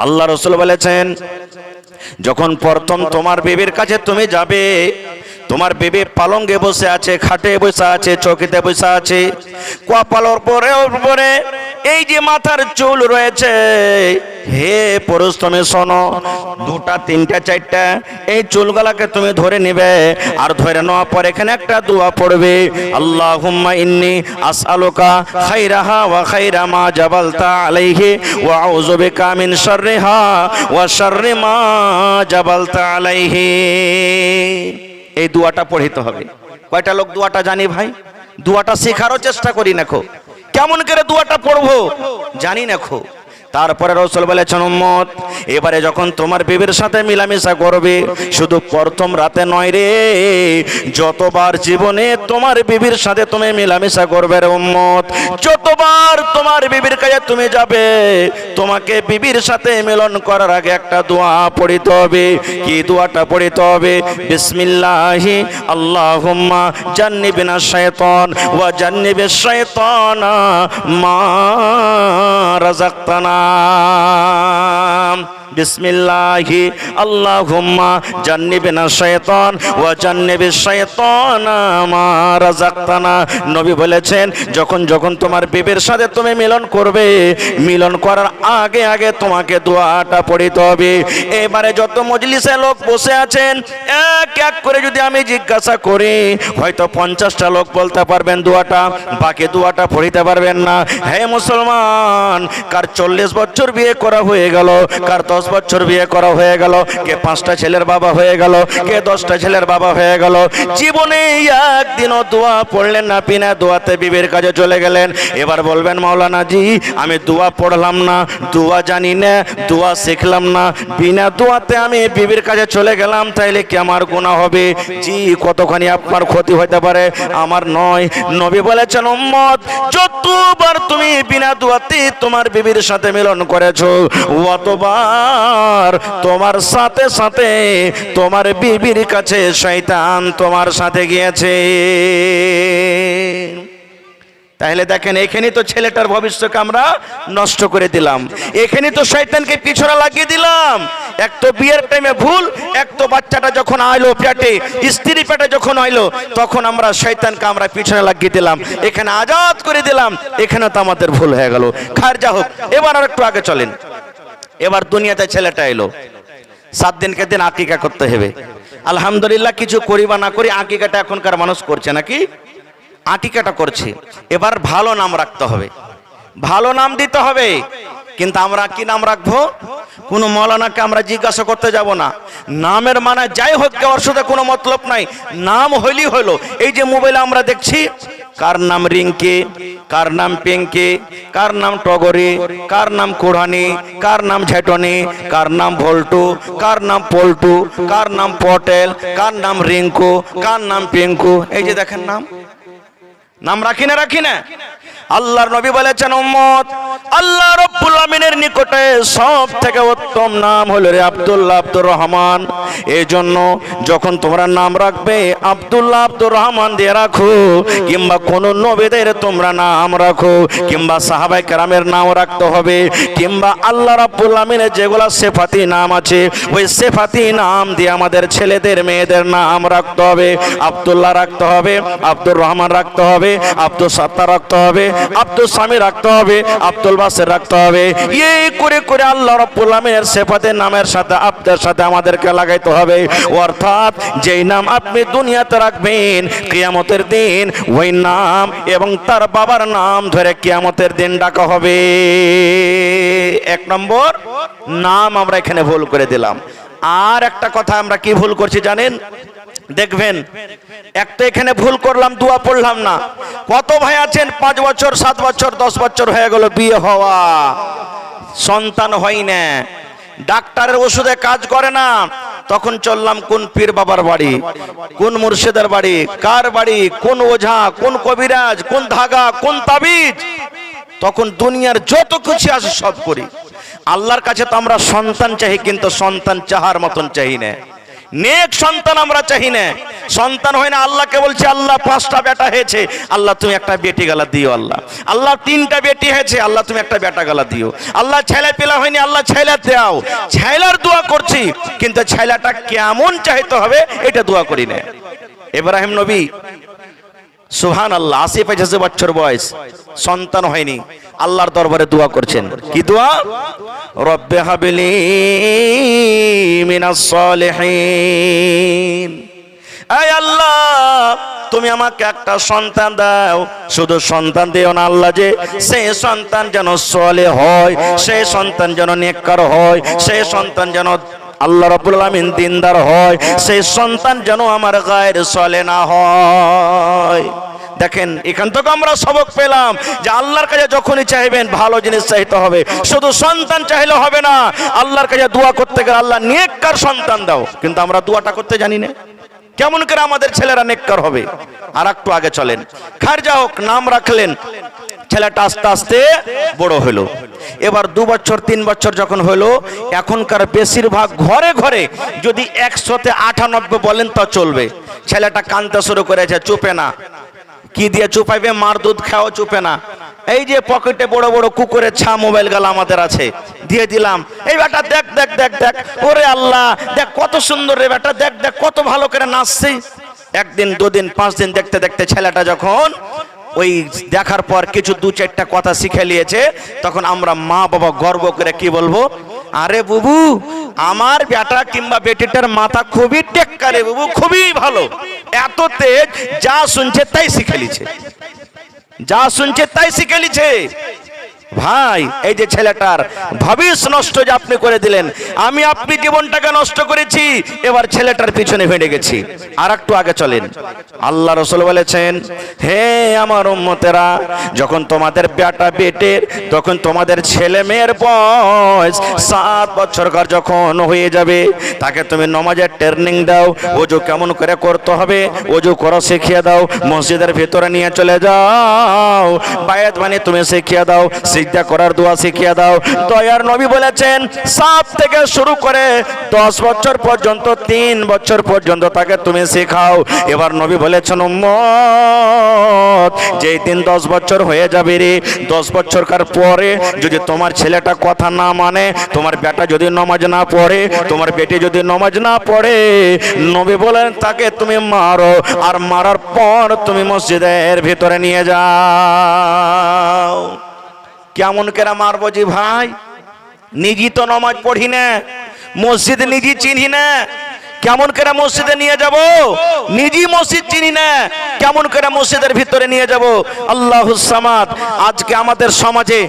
আল্লাহ রাসূল বলেছেন, যখন প্রথম তোমার বিবির কাছে তুমি যাবে, তোমার বিবি পালঙ্গে বসে আছে, খাটে বসে আছে, চৌকিতে বসে আছে, কপালের উপরে এই যে মাথার চুল রয়েছে, হে পুরুষ তুমি শোনো, দুটা তিনটা চারটা এই চুলগুলাকে তুমি ধরে নিবে, আর ধরে নেওয়ার পর এখানে একটা দোয়া পড়বে, আল্লাহুম্মা ইন্নী আসআলুকা খাইরাহা ওয়া খাইরা মা জাবালতা আলাইহি ওয়া আউযু বিকা মিন শাররিহা ওয়া শাররি মা জাবালতা আলাইহি। এই দোয়াটা পড়িতে হবে। কয়টা লোক দোয়াটা জানি ভাই? দোয়াটা শেখারও চেষ্টা করি নাখো, কেমন করে দোয়াটা পড়বো জানি নাখো। তারপরে রাসূল বলেছেন, উম্মত এবারে যখন তোমার বিবির সাথে মিলামিশা করবে, শুধু প্রথম রাতে নয় রে, যতবার জীবনে তোমার বিবির সাথে তুমি মিলামিশা করবে রে উম্মত, যতবার তোমার বিবির কাছে তুমি যাবে, তোমাকে বিবির সাথে মিলন করার আগে একটা দোয়া পড়িতে হবে। কি দোয়াটা পড়িতে হবে? বিসমিল্লাহি আল্লাহুম্মা জান্নিবিনা শাইতান ওয়া জান্নিবিশ শাইতানা মা রাযাকতানা। বিসমিল্লাহি আল্লাহুম্মা জান্নিবিনা শাইতান ওয়া জান্নিবিশ শাইতানা মা রাযাকতানা। নবী বলেছেন, যখন যখন তোমার বিবির সাথে তুমি মিলন করবে, মিলন করার আগে আগে তোমাকে দোয়াটা পড়িতে হবে। এবারে যত মজলিসে লোক বসে আছেন, এক এক করে যদি আমি জিজ্ঞাসা করি, হয়তো 50টা লোক বলতে পারবেন দোয়াটা, বাকি দোয়াটা পড়িতে পারবেন না। হে মুসলমান, কার 40 বছর বিয়ে করা হয়ে গেল, কার 10 বছর বিয়ে করা হয়ে গেল, কে 5টা ছেলের বাবা হয়ে গেল, কে 10টা ছেলের বাবা হয়ে গেল, জীবনে একদিনও দোয়া পড়লেন না, বিনা দোয়াতে বিবির কাছে চলে গেলেন। এবার বলবেন, মাওলানা জি আমি দোয়া পড়লাম না, দোয়া জানি না, দোয়া শিখলাম না, বিনা দোয়াতে আমি বিবির কাছে চলে গেলাম, তাইলে কি আমার গুনাহ হবে? জি, কতখানি আপনার ক্ষতি হতে পারে, আমার নয়। নবী বলেছেন, উম্মত যতবার তুমি বিনা দোয়াতে তোমার বিবির সাথে মিলন করেছো, অতবার তোমার সাথে সাথে তোমার বিবির কাছে শয়তান তোমার সাথে গিয়েছে। তাহলে দেখেন, এখানে তো ছেলেটার ভবিষ্যৎকে আমরা নষ্ট করে দিলাম, এখানে তো শয়তানকে পিছনে লাগিয়ে দিলাম। এক তো বিয়ের টাইমে ভুল, এক তো বাচ্চাটা যখন আইলো পেটে, স্ত্রী পেটে যখন আইলো, তখন আমরা শয়তানকে আমরা পিছনে লাগিয়ে দিলাম, এখানে আজাদ করে দিলাম, এখানে তো আমাদের ভুল হয়ে গেল। খার যা হোক, এবার আর একটু আগে চলেন। এবার দুনিয়াতে ছেলেটা এলো, 7 দিনকে দিন আকিকা করতে হবে। আলহামদুলিল্লাহ, কিছু করি বা না করি আকিকাটা এখনকার মানুষ করছে নাকি? আকিকাটা করছে। এবার ভালো নাম রাখতে হবে, ভালো নাম দিতে হবে। কিন্তু আমরা কি নাম রাখবো? কোনো মৌলানাকে আমরা জিজ্ঞাসা করতে যাব না। নামের মানে যাই হোক, ওর সাথে কোনো মতলব নাই, নাম হইলেই হলো। এই যে মোবাইলে আমরা দেখছি, কার নাম রিঙ্কি, কার নাম পিঙ্কি, কার নাম টগরি, কার নাম কুড়ানি, কার নাম ঝেটনি, কার নাম ভল্টু, কার নাম পল্টু, কার নাম পটেল, কার নাম রিঙ্কু, কার নাম পিঙ্কু। এই যে দেখেন, নাম রাখি না। আল্লাহর নবী বলেছেন, উম্মত আল্লাহ রাব্বুল আমিনের নিকটে সবথেকে উত্তম নাম হলো রে আব্দুল্লাহ, আব্দুর রহমান। এজন্য যখন তোমরা নাম রাখবে, আব্দুল্লাহ, আব্দুর রহমান দিয়ে রাখো, কিংবা কোন নবীদের তোমরা নাম রাখো, কিংবা সাহাবায়ে কেরামের নাম রাখতে হবে, কিংবা আল্লাহ রাব্বুল আমিনের যেগুলা সিফাতি নাম আছে, ওই সিফাতি নাম দিয়ে আমাদের ছেলেদের মেয়েদের নাম রাখতে হবে। আব্দুল্লাহ রাখতে হবে, আব্দুর রহমান রাখতে হবে, আব্দুল সাত্তার রাখতে হবে, আব্দুল সামি রাখতে হবে, আব্দুল বাসির রাখতে হবে। এই করে করে আল্লাহ রাব্বুল আমিনের সিফাতের নামের সাথে আপনার সাথে আমাদেরকে লাগাইতে হবে। অর্থাৎ যেই নাম আপনি দুনিয়াতে রাখবেন, কিয়ামতের দিন ওই নাম এবং তার বাবার নাম ধরে কিয়ামতের দিন ডাকা হবে। 1 নম্বর নাম আমরা এখানে ভুল করে দিলাম। আর একটা কথা আমরা কি ভুল করছি জানেন? দেখবেন, একটা এখানে ভুল করলাম, দোয়া পড়লাম না। কত ভাই আছেন 5 বছর 7 বছর 10 বছর হয়ে গেল বিয়ে হওয়া, সন্তান হয় না, ডাক্তারের ওষুধে কাজ করে না, তখন চললাম কোন পীর বাবার বাড়ি, কোন মুর্শিদের বাড়ি, কার বাড়ি, কোন ওঝা, কোন কবিরাজ, কোন ধাগা, কোন তাবিজ, তখন দুনিয়ার যত কিছু আছে সব করি। আল্লাহর কাছে তো আমরা সন্তান চাই, কিন্তু সন্তান চাহার মতন চাই না। নেক সন্তান আমরা চাই না। সন্তান হয় না, আল্লাহকে বলছে আল্লাহ 5টা বেটা হয়েছে, আল্লাহ তুমি একটা বেটি গালা দিও। আল্লাহ আল্লাহ 3টা বেটি হয়েছে, আল্লাহ তুমি একটা বেটা গালা দিও। আল্লাহ ছেলে পেলা হয়নি, আল্লাহ ছেলে দাও। ছেলের দোয়া করছি, কিন্তু ছেলেটা কেমন চাইতে হবে এটা দোয়া করি না। ইব্রাহিম নবী সুবহানাল্লাহ 80-85 বছর বয়স, সন্তান হয়নি, আল্লাহর দরবারে দোয়া করছেন। কি দোয়া? রব্বে হাবলি মিনাস সলিহিন। আয় আল্লাহ, তুমি আমাকে একটা সন্তান দাও। শুধু সন্তান দিও না আল্লাহ, যে সেই সন্তান যেন সলে হয়, সেই সন্তান যেন নেককার হয়, সেই সন্তান যেন আল্লাহ রাব্বুল আলামিন দিনদার হয়, সেই সন্তান যেন আমার গায়ের চলে না হয়। দেখেন, এখান থেকে আমরা সবক পেলাম যে আল্লাহর কাছে যখনই চাইবেন ভালো জিনিস চাইতে হবে। শুধু সন্তান চাইলে হবে না, আল্লাহর কাছে দোয়া করতে গেলে আল্লাহ নেককার সন্তান দাও। কিন্তু আমরা দোয়াটা করতে জানি না। কেমন করে আমাদের ছেলেরা নেককার হবে? আর একটু আগে চলেন। খারজা হোক নাম রাখলেন, ছেলেটা আস্তে আস্তে বড় হলো। এবার 2 বছর 3 বছর যখন হলো, এখনকার বেশিরভাগ ঘরে ঘরে যদি 198 বলেন তা চলবে। ছেলেটা কাঁদতে শুরু করেছে, চুপে না। কি দিয়ে চুপাইবে? মার দুধ খাও, চুপে না। এই যে পকেটে বড় বড় কুকুরের ছা মোবাইল গালা আমাদের আছে, দিয়ে দিলাম। এই বেটা দেখ দেখ দেখ দেখ, ওরে আল্লাহ দেখ কত সুন্দর রে বেটা, দেখ দেখ কত ভালো করে নাচছে। 1 দিন 2 দিন 5 দিন দেখতে দেখতে ছেলেটা যখন ওই দেখার পর কিছু 2-4টা কথা শিখে নিয়েছে, তখন আমরা মা বাবা গর্ব করে কি বলবো? আরে বুবু, আমার বেটা কিংবা বেটিটার মাথা খুবই টেক্কা রে বুবু, খুবই ভালো, এত তেজ, যা শুনছে তাই শিখে লিছে, যা শুনছে তাই শিখে লিছে। ভাই, এই যে ছেলেটার ভবিষ্যৎ নষ্ট যে আপনি করে দিলেন, আমি আপনি জীবনটাকে নষ্ট করেছি, এবার ছেলেটার পিছনে ভেড়ে গেছি। আর একটু আগে চলেন। আল্লাহ রাসূল বলেছেন, হে আমার উম্মতেরা, যখন তোমাদের বেটা বেটের, তখন তোমাদের ছেলে মেয়ের বয়স 7 বছরকার যখন হয়ে যাবে, তাকে তুমি নামাজের ট্রেনিং দাও। ওযু কেমন করে করতে হবে ওযু করা শিখিয়ে দাও। মসজিদের ভিতরে নিয়ে চলে যাও, বায়াত মানে তুমি শিখিয়ে দাও, সিজদা করার দোয়া শিখিয়ে দাও। দয়ার নবী বলেছেন 7 থেকে শুরু করে 10 বছর পর্যন্ত, 3 বছর পর্যন্ত তাকে তুমি শেখাও। এবার নবী বলেছেন, উম্মত, যেই দিন 10 বছর হয়ে যাবে রে, 10 বছরকার পরে যদি তোমার ছেলেটা কথা না মানে, তোমার বেটা যদি নামাজ না পড়ে, তোমার বেটি যদি নামাজ না পড়ে, নবী বলেন তাকে তুমি মারো, আর মারার পর তুমি মসজিদের ভিতরে নিয়ে যাও। কেমন করে মারবো জি ভাই? নিজে তো নামাজ পড়ি না, মসজিদ নিজে চিনি না, কেমন করে মসজিদে নিয়ে যাব? নিজে মসজিদ চিনি না, কেমন করে মসজিদের ভিতরে নিয়ে যাব? আল্লাহুস সামাদ। আজকে আমাদের সমাজে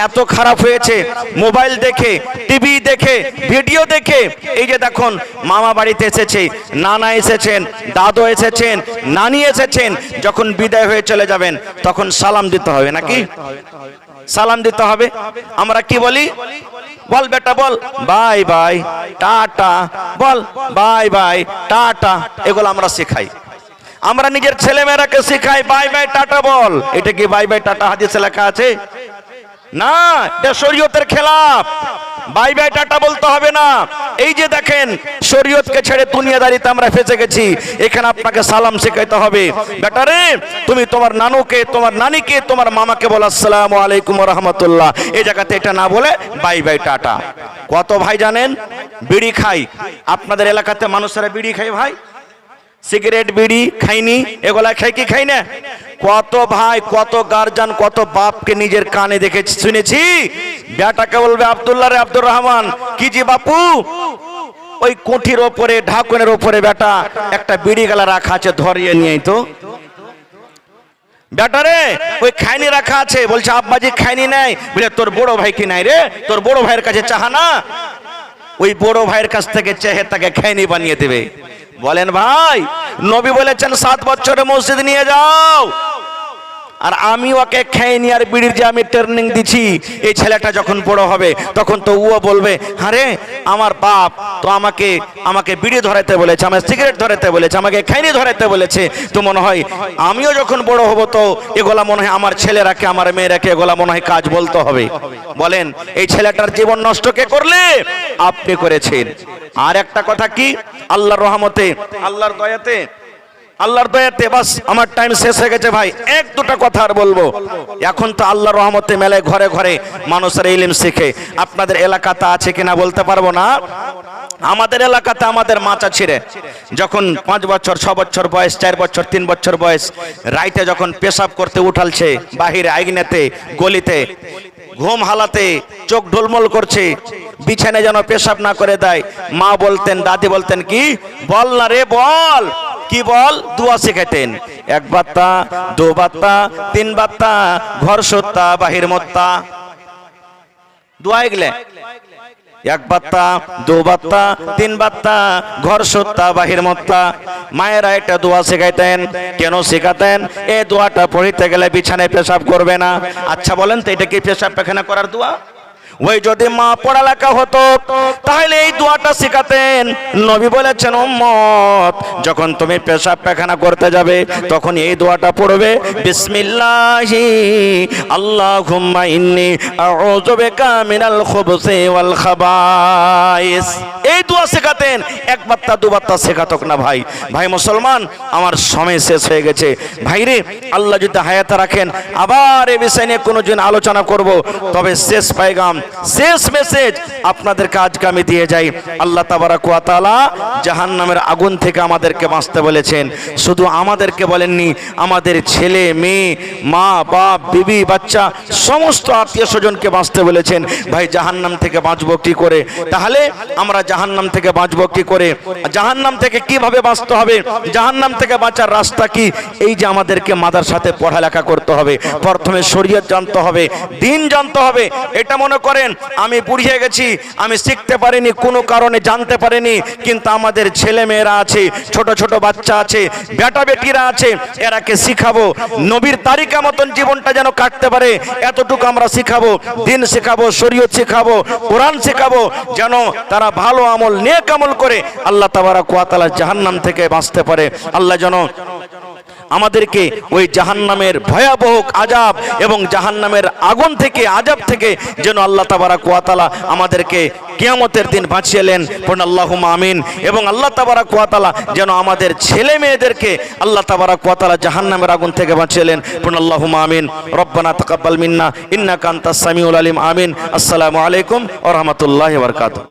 এত খারাপ হয়েছে, মোবাইল দেখে, টিভি দেখে, ভিডিও দেখে। এই যে দেখুন, মামা বাড়িতে এসেছে, নানা এসেছেন, দাদু এসেছেন, নানি এসেছেন, যখন বিদায় হয়ে চলে যাবেন তখন সালাম দিতে হবে নাকি? সালাম দিতে হবে। আমরা কি বলি? বল বেটা বল বাই বাই টাটা, বল বাই বাই টাটা, এগুলো আমরা শেখাই। আমরা নিজের ছেলেমেয়েরাকে শেখাই বাই বাই টাটা বল। এটা কি বাই বাই টাটা হাদিসে লেখা আছে? না, এটা শরীয়তের খেলাফ। বাই বাই টাটা বলতে হবে না। এই যে দেখেন, শরীয়তকে ছেড়ে দুনিয়াদারিতে আমরা ফেসে গেছি। এখানে আপনাকে সালাম শেখাইতে হবে। বেটারে, তুমি তোমার নানুকে, তোমার নানিকে, তোমার মামাকে বলো আসসালামু আলাইকুম ওয়া রাহমাতুল্লাহ। এই জায়গাতে এটা না বলে বাই বাই টাটা। কত ভাই জানেন বিড়ি খাই? আপনাদের এলাকাতে মানুষেরা বিড়ি খায় ভাই, সিগারেট বিড়ি খাইনি, এগুলা খাই কি খাই না? কত ভাই, কত গার্জিয়ান, কত বাপকে নিজের কানে দেখে শুনেছি, বেটাকে বলবে আব্দুল্লাহ রে আব্দুর রহমান, কি জি বাপু, ওই কুঠির ওপরে, ঢাকনের ওপরে বেটা একটা বিড়ি গালা রাখা আছে, ধরিয়ে নিয়ে তো। বেটারে, ওই খাইনি রাখা আছে, বলছে আব্বাজি খাইনি নাই, বলে তোর বড় ভাই কি নাই রে, তোর বড় ভাইয়ের কাছে চাহা না, ওই বড় ভাইয়ের কাছ থেকে চেহে তাকে খাইনি বানিয়ে দেবে। বলেন ভাই, নবী বলেছেন 7 বছরে মসজিদ নিয়ে যাও। আর আমি ওকে খাইনি আর বিড়ির যে আমি ট্রেনিং দিছি, এই ছেলেটা যখন বড় হবে তখন তো ও বলবে, আরে আমার বাপ তো আমাকে বিড়ি ধরাইতে বলেছে, আমার সিগারেট ধরাইতে বলেছে, আমাকে খাইনি ধরাইতে বলেছে, তো মনে হয় আমিও যখন বড় হব তো এগুলা মনে হয় আমার ছেলেরাকে, আমার মেয়েরাকে এগুলা মনে হয় কাজ বলতে হবে। বলেন, এই ছেলেটার জীবন নষ্ট কে করলে? আপনি করেছেন। আর একটা কথা কি, আল্লাহর রহমতে, আল্লাহর দয়াতে বাস আমার টাইম শেষ হয়ে গেছে ভাই। এক দুটা কথা আর বলবো। এখন তো আল্লাহর রহমতে মেলায় ঘরে ঘরে মানুষের ইলম শিখে। আপনাদের এলাকাতে আছে কিনা বলতে পারবো না। আমাদের এলাকাতে আমাদের মাচা ছিঁড়ে যখন 5 বছর 6 বছর বয়স, 4 বছর 3 বছর বয়স, রাইতে যখন পেশাব করতে উঠালছে বাহিরে আইগনেতে গলিতে, ঘুম হালাতে চোখ ঢোলমল করছে, বিছানায় যেন পেশাব না করে দেয়, মা বলতেন, দাদি বলতেন কি, বল না রে বল, কি বল, দোয়া শেখাতেন। 1 বাত্তা 2 বাত্তা 3 বাত্তা, ঘর সত্তা বাহির মত্তা, দোয়া এগুলো 1 বাত্তা 2 বাত্তা 3 বাত্তা, ঘর সত্তা বাহির মত্তা। মায়েরা একটা দোয়া শেখাইতেন। কেন শেখাতেন? এই দোয়াটা পড়িতে গেলে বিছানায় পেশাব করবে না। আচ্ছা বলেন তো, এটা কি পেশাব পায়খানা করার দোয়া? ওই যদি মা পড়ালেখা হতো তাহলে এই দোয়াটা শেখাতেন। নবী বলেছেন, উম্মত যখন তুমি পেশাব পায়খানা করতে যাবে তখন এই দোয়াটা পড়বে, বিসমিল্লাহি আল্লাহুম্মা ইন্নী আউযু বিকা মিনাল খুবুসি ওয়াল খাবাইস। এই দোয়া শেখাতেন। 1 বাত্তা 2 বাত্তা শেখাতক না ভাই। ভাই মুসলমান, আমার সময় শেষ হয়ে গেছে ভাইরে। আল্লাহ যদি হায়াতে রাখেন আবার এই বিষয় নিয়ে কোনো দিন আলোচনা করব। তবে শেষ পায়গাম, শেষ মেসেজ আপনাদেরকে আজকে আমি দিয়ে যাই। আল্লাহ তাবারাক ওয়া তাআলা জাহান্নামের আগুন থেকে আমাদেরকে বাঁচতে বলেছেন। শুধু আমাদেরকে বলেননি, আমাদের ছেলে মেয়ে, মা বাপ, বিবি বাচ্চা, সমস্ত আত্মীয় স্বজনকে বাঁচতে বলেছেন। ভাই জাহান্নাম থেকে বাঁচবো কি করে? তাহলে আমরা জাহান্নাম থেকে বাঁচবো কি করে? জাহান্নাম থেকে কিভাবে বাঁচতে হবে? জাহান্নাম থেকে বাঁচার রাস্তা কি? এই যে আমাদেরকে মাদ্রাসাতে পড়ালেখা করতে হবে, প্রথমে শরীয়ত জানতে হবে, দ্বীন জানতে হবে। এটা মনে করেন আমি বুড়িয়ে গেছি, আমি শিখতে পারিনি, কোনো কারণে জানতে পারিনি, কিন্তু আমাদের ছেলে মেয়েরা আছে, ছোট ছোট বাচ্চা আছে, বেটা বেটিরা আছে, এরাকে শিখাবো নবীর তারিকা মতন জীবনটা যেন কাটতে পারে। এতটুকু আমরা শিখাবো, দ্বীন শিখাবো, শরীয়ত শিখাবো, কোরআন শিখাবো, যেন তারা ভালো আমল, নেক আমল করে আল্লাহ তাবারাক ওয়া তাআলা জাহান্নাম থেকে বাঁচতে পারে। আল্লাহ যেন আমাদেরকে ওই জাহান্নামের ভয়াবহ আযাব এবং জাহান্নামের আগুন থেকে, আযাব থেকে যেন আল্লাহ তাবারাক ওয়া তাআলা আমাদেরকে কিয়ামতের দিন বাঁচিয়েলেন। পড়ুন আল্লাহুম্মা আমিন। এবং আল্লাহ তাবারাক ওয়া তাআলা যেন আমাদের ছেলে মেয়েদেরকে আল্লাহ তাবারাক ওয়া তাআলা জাহান্নামের আগুন থেকে বাঁচিয়েলেন। পড়ুন আল্লাহুম্মা আমিন। রব্বানা তাকাব্বাল মিন্না ইন্নাকা আনতাস সামিউল আলিম। আমিন। আসসালামু আলাইকুম ওয়া রাহমাতুল্লাহি ওয়া বারাকাতুহু।